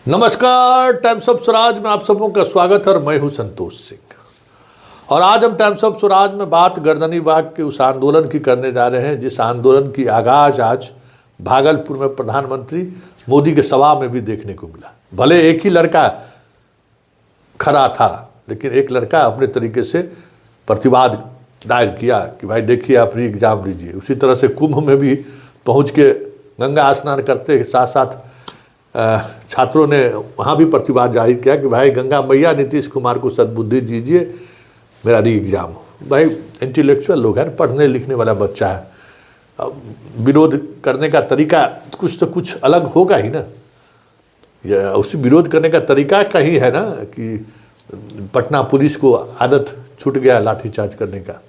नमस्कार, times of Swaraj में आप सबों का स्वागत है और मैं हूं संतोष सिंह। और आज हम टाइम्स ऑफ स्वराज में बात गर्दनी बाग के उस आंदोलन की करने जा रहे हैं जिस आंदोलन की आगाज आज भागलपुर में प्रधानमंत्री मोदी के सभा में भी देखने को मिला। भले एक ही लड़का खड़ा था, लेकिन एक लड़का अपने तरीके से प्रतिवाद दायर किया कि भाई देखिए आप री एग्जाम लीजिए। उसी तरह से कुंभ में भी पहुंच के गंगा स्नान करते के साथ साथ छात्रों ने वहाँ भी प्रतिवाद जाहिर किया कि भाई गंगा मैया नीतीश कुमार को सद्बुद्धि दीजिए, मेरा री एग्जाम हो। भाई इंटेलेक्चुअल लोग हैं, पढ़ने लिखने वाला बच्चा है, विरोध करने का तरीका कुछ तो कुछ अलग होगा ही ना। या उसी विरोध करने का तरीका कहीं है ना कि पटना पुलिस को आदत छूट गया लाठीचार्ज करने का।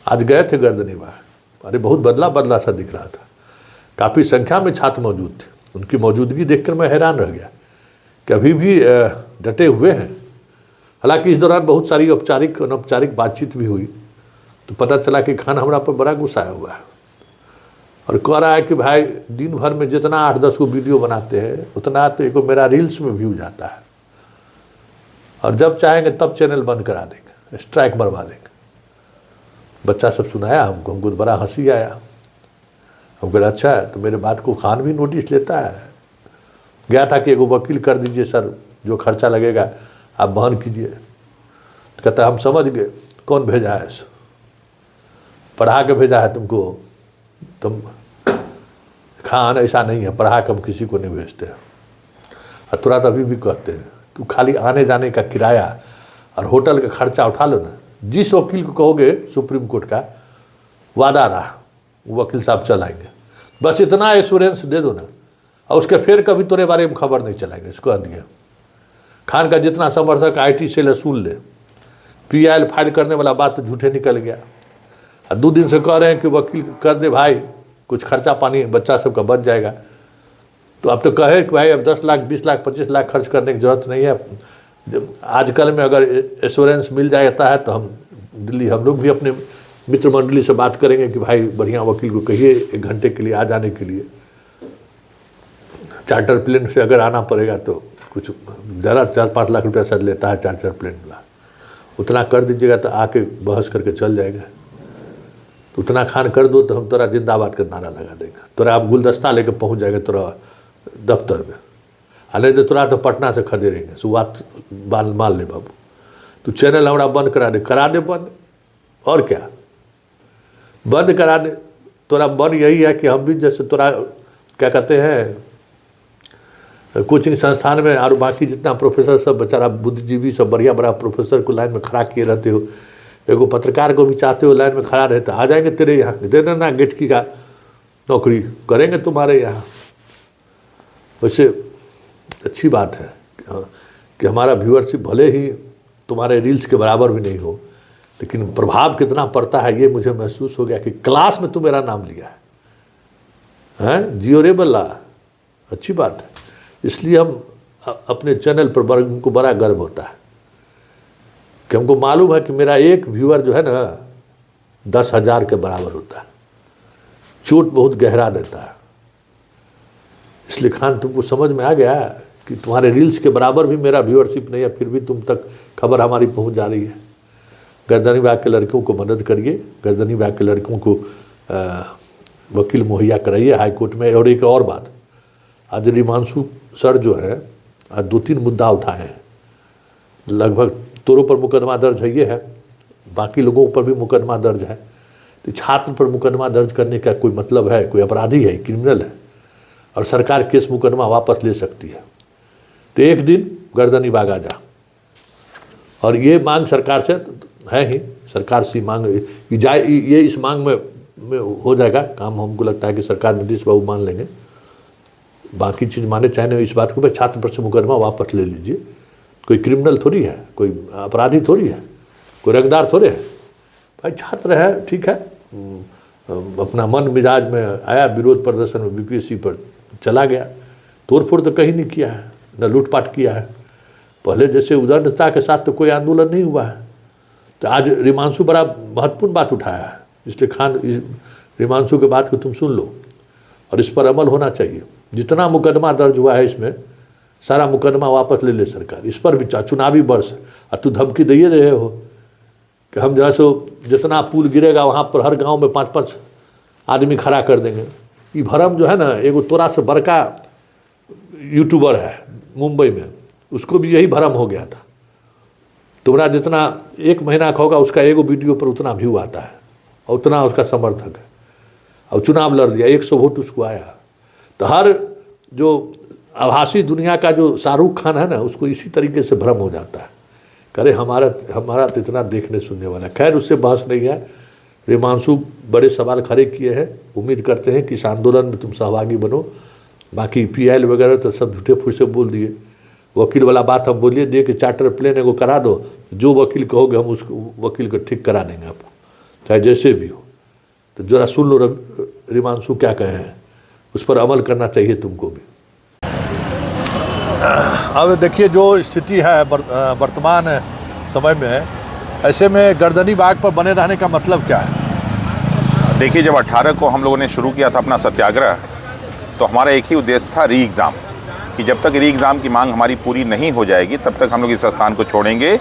आज गए थे गर्दनी बाग, अरे बहुत बदला बदला सा दिख रहा था। काफ़ी संख्या में छात्र मौजूद थे। उनकी मौजूदगी देखकर मैं हैरान रह गया कि अभी भी डटे हुए हैं। हालांकि इस दौरान बहुत सारी औपचारिक अनौपचारिक बातचीत भी हुई, तो पता चला कि खान हमरा पर बड़ा गुस्सा आया हुआ है और कह रहा है कि भाई दिन भर में जितना 8-10 को वीडियो बनाते हैं उतना तो एक मेरा रील्स में व्यू जाता है, और जब चाहेंगे तब चैनल बंद करा देंगे, स्ट्राइक मरवा देंगे। बच्चा सब सुनाया हमको तो बड़ा हंसी आया। हम कह अच्छा है, तो मेरे बात को खान भी नोटिस लेता है। गया था कि एगो वकील कर दीजिए सर, जो खर्चा लगेगा आप बहन कीजिए। तो कहता हम समझ गए, कौन भेजा है इसे, पढ़ा के भेजा है तुमको। तुम खान ऐसा नहीं है, पढ़ा के हम किसी को नहीं भेजते हैं। और तुरंत अभी भी कहते हैं तू खाली आने जाने का किराया और होटल का खर्चा उठा लो ना। जिस वकील को कहोगे सुप्रीम कोर्ट का वादा रहा, वो वकील साहब चलाएंगे। बस इतना एश्योरेंस दे दो ना, और उसके फिर कभी तुम्हारे बारे में खबर नहीं चलाएंगे। इसको दिया खान का जितना समर्थक IT से सुन ले, PIL फाइल करने वाला बात तो झूठे निकल गया। और 2 दिन से कह रहे हैं कि वकील कर दे भाई, कुछ खर्चा पानी बच्चा सबका बच जाएगा। तो अब तो कहे कि भाई अब 10 लाख 20 लाख 25 लाख खर्च करने की जरूरत नहीं है। आजकल में अगर एश्योरेंस मिल जाता है तो हम लोग भी अपने मित्र मंडली से बात करेंगे कि भाई बढ़िया वकील को कहिए 1 घंटे के लिए आ जाने के लिए। चार्टर प्लेन से अगर आना पड़ेगा तो कुछ ज़रा 4-5 लाख रुपया शायद लेता है चार्टर प्लेन वाला। उतना कर दीजिएगा तो आके बहस करके चल जाएगा। तो उतना खान कर दो तो हम तोरा जिंदाबाद का नारा लगा देंगे। तोरा आप गुलदस्ता लेके पहुंच जाएगा तोरा दफ्तर में, नहीं तो तोरा तो पटना से खदेड़ेंगे। शुरुआत मान ले बाबू, तू चैनल हमारा बंद करा दे बंद, और क्या बंद करा दे। तोरा मन यही है कि हम भी जैसे तोरा क्या कहते हैं कोचिंग संस्थान में और बाकी जितना प्रोफेसर सब बेचारा बुद्धिजीवी सब बढ़िया बड़ा प्रोफेसर को लाइन में खड़ा किए रहते हो, एगो पत्रकार को भी चाहते हो लाइन में खड़ा रहता। आ जाएंगे तेरे यहाँ, दे देना गेटकी का नौकरी करेंगे तुम्हारे यहाँ। वैसे अच्छी बात है कि हमारा व्यूअरशिप भले ही तुम्हारे रील्स के बराबर भी नहीं हो, लेकिन प्रभाव कितना पड़ता है ये मुझे महसूस हो गया कि क्लास में तू मेरा नाम लिया है जियो रे बल्ला। अच्छी बात है। इसलिए हम अपने चैनल पर हमको बड़ा गर्व होता है कि हमको मालूम है कि मेरा एक व्यूअर जो है ना 10,000 के बराबर होता है। चोट बहुत गहरा देता है। इसलिए खान तुमको समझ में आ गया कि तुम्हारे रील्स के बराबर भी मेरा व्यूअरशिप नहीं है, फिर भी तुम तक खबर हमारी पहुंच जा रही है। गर्दनी बाग के लड़कों को मदद करिए, गर्दनी बाग के लड़कों को वकील मुहैया कराइए हाई कोर्ट में। और एक और बात, आज रिमांशु सर जो है आज 2-3 मुद्दा उठाए हैं। लगभग तोरों पर मुकदमा दर्ज है, ये है, बाकी लोगों पर भी मुकदमा दर्ज है। तो छात्र पर मुकदमा दर्ज करने का कोई मतलब है? कोई अपराधी है, क्रिमिनल है, और सरकार केस मुकदमा वापस ले सकती है। तो एक दिन गर्दनी बाग आ जा, और ये मांग सरकार से है ही, सरकार से मांग जाए, ये इस मांग में हो जाएगा काम। हमको लगता है कि सरकार नीतीश बाबू मान लेंगे। बाकी चीज़ माने चाहे नहीं, इस बात को भाई छात्र पर से मुकदमा वापस ले लीजिए। कोई क्रिमिनल थोड़ी है, कोई अपराधी थोड़ी है, कोई रंगदार थोड़े है। भाई छात्र है, ठीक है, अपना मन मिजाज में आया, विरोध प्रदर्शन में BPSC पर चला गया। तोड़ फोड़ तो कहीं नहीं किया है, न लूटपाट किया है। पहले जैसे उदारता के साथ तो कोई आंदोलन नहीं हुआ है। तो आज रिमांशु बड़ा महत्वपूर्ण बात उठाया है, इसलिए खान रिमांशु के बात को तुम सुन लो और इस पर अमल होना चाहिए। जितना मुकदमा दर्ज हुआ है इसमें सारा मुकदमा वापस ले ले सरकार। इस पर भी चुनावी वर्ष और तू धमकी दे रहे हो कि हम जैसे जितना पुल गिरेगा वहाँ पर हर गांव में 5-5 आदमी खड़ा कर देंगे। ये भरम जो है ना, एगो तोरा से बड़का यूट्यूबर है मुंबई में, उसको भी यही भरम हो गया था। तुम्हारा जितना 1 महीना का होगा उसका एगो वीडियो पर उतना व्यू आता है और उतना उसका समर्थक है, और चुनाव लड़ दिया, 100 वोट उसको आया। तो हर जो आभासी दुनिया का जो शाहरुख खान है ना, उसको इसी तरीके से भ्रम हो जाता है, करे हमारा तो इतना देखने सुनने वाला। खैर उससे बहस नहीं है। हिमांशु बड़े सवाल खड़े किए हैं, उम्मीद करते हैं कि इस आंदोलन में तुम सहभागी बनो। बाकी PIL वगैरह तो सब झूठे फूट से बोल दिए। वकील वाला बात हम बोलिए दे कि चार्टर प्लेन एगो करा दो, जो वकील कहोगे हम उस वकील को ठीक करा देंगे आपको, चाहे जैसे भी हो। तो जरा सुन लो हिमांशु क्या कहे हैं, उस पर अमल करना चाहिए तुमको भी। अब देखिए जो स्थिति है वर्तमान समय में, ऐसे में गर्दनी बाग पर बने रहने का मतलब क्या है? देखिए, जब 18 को हम लोगों ने शुरू किया था अपना सत्याग्रह, तो हमारा एक ही उद्देश्य था, री एग्ज़ाम, कि जब तक री एग्ज़ाम की मांग हमारी पूरी नहीं हो जाएगी तब तक हम लोग इस स्थान को छोड़ेंगे,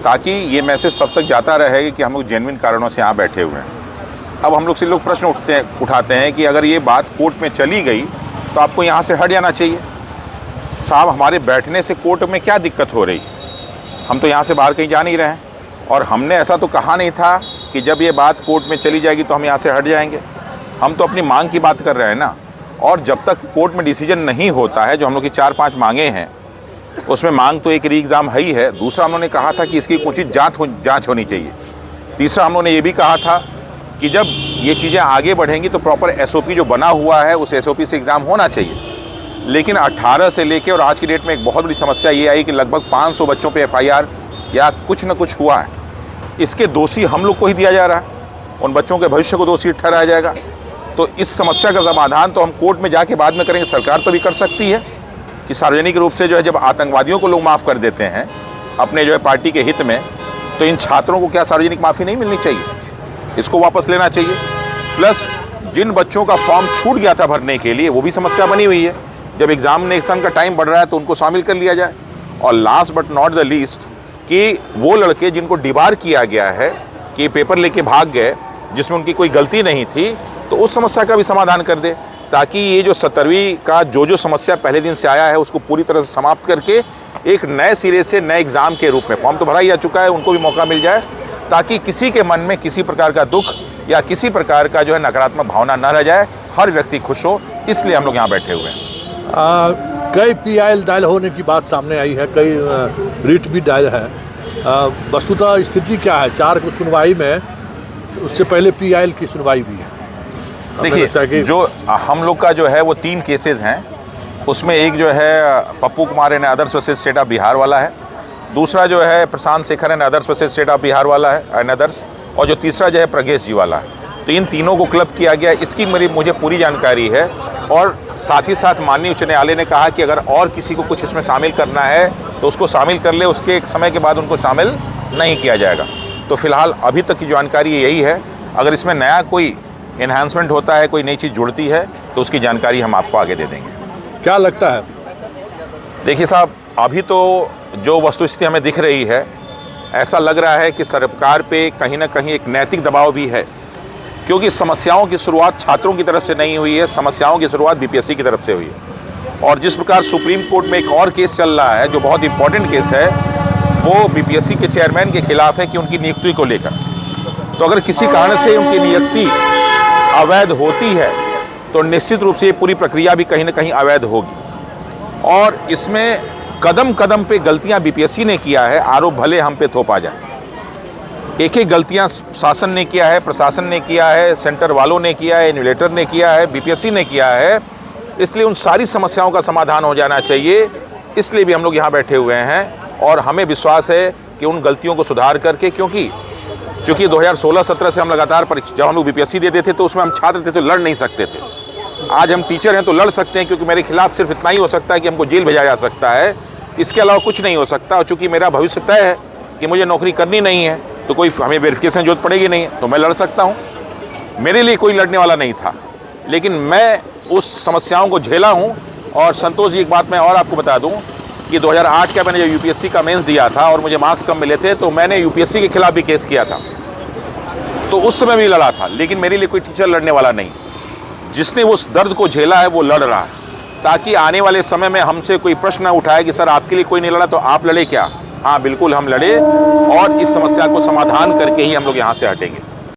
ताकि ये मैसेज सब तक जाता रहेगा कि हम लोग जेन्युइन कारणों से यहाँ बैठे हुए हैं। अब हम लोग से लोग प्रश्न उठाते हैं कि अगर ये बात कोर्ट में चली गई तो आपको यहाँ से हट जाना चाहिए। साहब, हमारे बैठने से कोर्ट में क्या दिक्कत हो रही? हम तो यहाँ से बाहर कहीं जा नहीं रहे हैं, और हमने ऐसा तो कहा नहीं था कि जब ये बात कोर्ट में चली जाएगी तो हम यहाँ से हट जाएंगे। हम तो अपनी मांग की बात कर रहे हैं ना। और जब तक कोर्ट में डिसीजन नहीं होता है, जो हम लोग की 4-5 मांगे हैं, उसमें मांग तो एक री एग्ज़ाम है ही है। दूसरा, उन्होंने कहा था कि इसकी उचित जाँच होनी चाहिए। तीसरा, हम लोगों ने ये भी कहा था कि जब ये चीज़ें आगे बढ़ेंगी तो प्रॉपर SOP जो बना हुआ है उस SOP से एग्ज़ाम होना चाहिए। लेकिन 18 से लेके और आज की डेट में एक बहुत बड़ी समस्या ये आई कि लगभग 500 बच्चों पे FIR या कुछ न कुछ हुआ है। इसके दोषी हम लोग को ही दिया जा रहा है, उन बच्चों के भविष्य को दोषी ठहराया जाएगा। तो इस समस्या का समाधान तो हम कोर्ट में जाके बाद में करेंगे। सरकार तो भी कर सकती है कि सार्वजनिक रूप से जो है, जब आतंकवादियों को लोग माफ़ कर देते हैं अपने जो है पार्टी के हित में, तो इन छात्रों को क्या सार्वजनिक माफ़ी नहीं मिलनी चाहिए? इसको वापस लेना चाहिए। प्लस जिन बच्चों का फॉर्म छूट गया था भरने के लिए, वो भी समस्या बनी हुई है। जब एग्जामिनेशन का टाइम बढ़ रहा है तो उनको शामिल कर लिया जाए। और last but not the least, कि वो लड़के जिनको डिबार किया गया है कि पेपर लेके भाग गए जिसमें उनकी कोई गलती नहीं थी, तो उस समस्या का भी समाधान कर दे, ताकि ये जो 17वीं का जो समस्या पहले दिन से आया है उसको पूरी तरह से समाप्त करके एक नए सिरे से नए एग्ज़ाम के रूप में, फॉर्म तो भरा ही आ चुका है, उनको भी मौका मिल जाए, ताकि किसी के मन में किसी प्रकार का दुख या किसी प्रकार का जो है नकारात्मक भावना न रह जाए, हर व्यक्ति खुश हो। इसलिए हम लोग यहाँ बैठे हुए हैं। कई PIL दायर होने की बात सामने आई है, कई रिट भी दायर है। वस्तुतः स्थिति क्या है? 4 को सुनवाई में, उससे पहले PIL की सुनवाई भी है। देखिए, जो हम लोग का जो है वो 3 केसेस हैं। उसमें एक जो है Pappu Kumar and others versus state of Bihar वाला है, दूसरा जो है Prashant Shekhar and others versus state of Bihar वाला है एंड अदर्स, और जो तीसरा जो है प्रगेश जी वाला है। तो इन तीनों को क्लब किया गया, इसकी मुझे पूरी जानकारी है। और साथ ही साथ माननीय उच्च न्यायालय ने कहा कि अगर और किसी को कुछ इसमें शामिल करना है तो उसको शामिल कर ले, उसके एक समय के बाद उनको शामिल नहीं किया जाएगा। तो फिलहाल अभी तक की जानकारी यही है। अगर इसमें नया कोई एनहांसमेंट होता है, कोई नई चीज़ जुड़ती है, तो उसकी जानकारी हम आपको आगे दे देंगे। क्या लगता है? देखिए साहब, अभी तो जो वस्तुस्थिति हमें दिख रही है, ऐसा लग रहा है कि सरकार पे कहीं ना कहीं एक नैतिक दबाव भी है, क्योंकि समस्याओं की शुरुआत छात्रों की तरफ से नहीं हुई है, समस्याओं की शुरुआत BPSC की तरफ से हुई है। और जिस प्रकार सुप्रीम कोर्ट में एक और केस चल रहा है जो बहुत इंपॉर्टेंट केस है, वो BPSC के चेयरमैन के खिलाफ है कि उनकी नियुक्ति को लेकर। तो अगर किसी कारण से उनकी नियुक्ति अवैध होती है तो निश्चित रूप से ये पूरी प्रक्रिया भी कहीं ना कहीं अवैध होगी। और इसमें कदम कदम पे गलतियां BPSC ने किया है, आरोप भले हम पे थोपा जाए। एक एक गलतियां शासन ने किया है, प्रशासन ने किया है, सेंटर वालों ने किया है, इन्वेलेटर ने किया है, BPSC ने किया है। इसलिए उन सारी समस्याओं का समाधान हो जाना चाहिए। इसलिए भी हम लोग यहाँ बैठे हुए हैं और हमें विश्वास है कि उन गलतियों को सुधार करके, क्योंकि 2016-17 से हम लगातार जब हम लोग BPSC देते थे तो उसमें हम छात्र थे तो लड़ नहीं सकते थे। आज हम टीचर हैं तो लड़ सकते हैं, क्योंकि मेरे खिलाफ सिर्फ इतना ही हो सकता है कि हमको जेल भेजा जा सकता है, इसके अलावा कुछ नहीं हो सकता। और चूँकि मेरा भविष्य तय है कि मुझे नौकरी करनी नहीं है, तो कोई हमें वेरिफिकेशन जरूरत पड़ेगी नहीं, तो मैं लड़ सकता हूँ। मेरे लिए कोई लड़ने वाला नहीं था, लेकिन मैं उस समस्याओं को झेला हूँ और संतोष जी, एक बात मैं और आपको बता दूं कि 2008 का मैंने जब यूपीएससी का मेंस दिया था और मुझे मार्क्स कम मिले थे, तो मैंने यूपीएससी के खिलाफ भी केस किया था, तो उस समय भी लड़ा था। लेकिन मेरे लिए कोई टीचर लड़ने वाला नहीं, जिसने उस दर्द को झेला है वो लड़ रहा है, ताकि आने वाले समय में हमसे कोई प्रश्न न उठाए कि सर आपके लिए कोई नहीं लड़ा तो आप लड़े क्या। हाँ बिल्कुल हम लड़े और इस समस्या को समाधान करके ही हम लोग यहाँ से हटेंगे।